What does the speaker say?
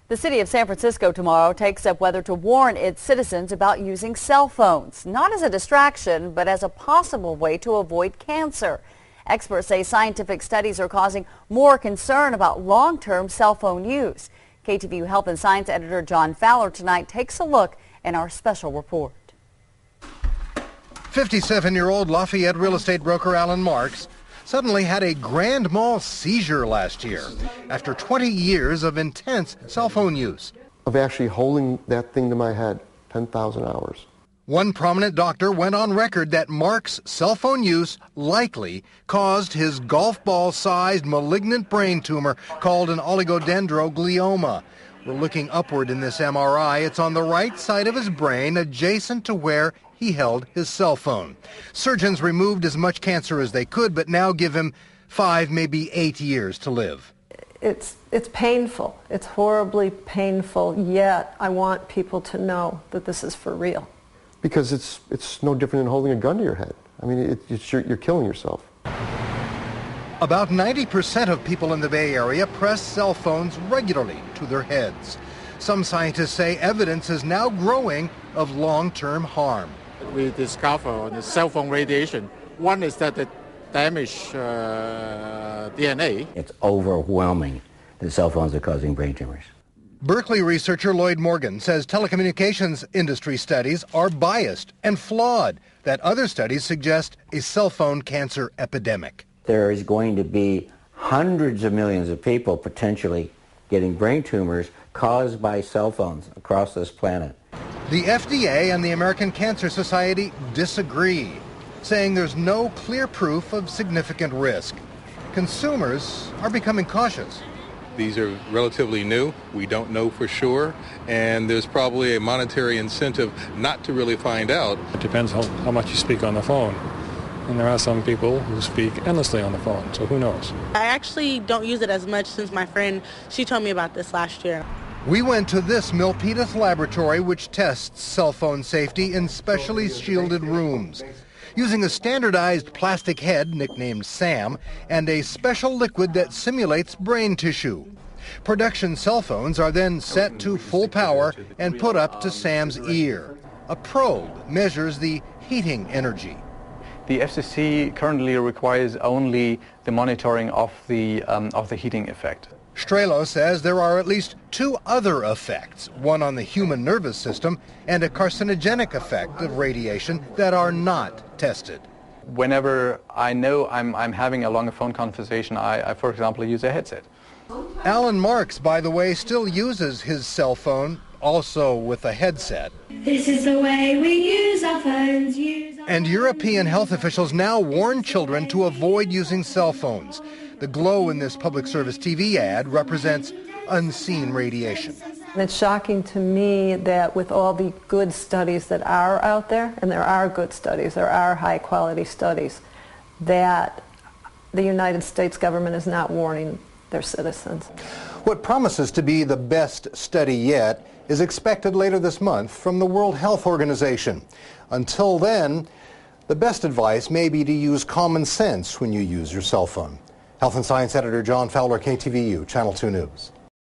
The city of San Francisco tomorrow takes up whether to warn its citizens about using cell phones, not as a distraction, but as a possible way to avoid cancer. Experts say scientific studies are causing more concern about long-term cell phone use. KTVU Health and Science editor John Fowler tonight takes a look in our special report. 57-year-old Lafayette real estate broker Alan Marks suddenly had a grand mal seizure last year after 20 years of intense cell phone use. Of actually holding that thing to my head 10,000 hours. One prominent doctor went on record that Mark's cell phone use likely caused his golf ball-sized malignant brain tumor called an oligodendro glioma. We're looking upward in this MRI. It's on the right side of his brain, adjacent to where he held his cell phone. Surgeons removed as much cancer as they could, but now give him 5, maybe 8 years to live. It's painful. It's horribly painful, yet I want people to know that this is for real. Because it's no different than holding a gun to your head. I mean, you're killing yourself. About 90% of people in the Bay Area press cell phones regularly to their heads. Some scientists say evidence is now growing of long-term harm. We discover on the cell phone radiation, one is that it damages DNA. It's overwhelming that cell phones are causing brain tumors. Berkeley researcher Lloyd Morgan says telecommunications industry studies are biased and flawed, that other studies suggest a cell phone cancer epidemic. There is going to be hundreds of millions of people potentially getting brain tumors caused by cell phones across this planet. The FDA and the American Cancer Society disagree, saying there's no clear proof of significant risk. Consumers are becoming cautious. These are relatively new. We don't know for sure, and there's probably a monetary incentive not to really find out. It depends how much you speak on the phone. And there are some people who speak endlessly on the phone, so who knows? I actually don't use it as much since my friend, she told me about this last year. We went to this Milpitas laboratory which tests cell phone safety in specially shielded rooms. Using a standardized plastic head, nicknamed Sam, and a special liquid that simulates brain tissue. Production cell phones are then set to full power and put up to Sam's ear. A probe measures the heating energy. The FCC currently requires only the monitoring of the heating effect. Strelo says there are at least 2 other effects, one on the human nervous system and a carcinogenic effect of radiation that are not tested. Whenever I know I'm having a longer phone conversation, I for example, use a headset. Alan Marks, by the way, still uses his cell phone, also with a headset. This is the way we use our phones. And European health officials now warn children to avoid using cell phones. The glow in this public service TV ad represents unseen radiation. And it's shocking to me that with all the good studies that are out there, and there are good studies, there are high-quality studies, that the United States government is not warning their citizens. What promises to be the best study yet is expected later this month from the World Health Organization. Until then, the best advice may be to use common sense when you use your cell phone. Health and Science editor John Fowler, KTVU, Channel 2 News.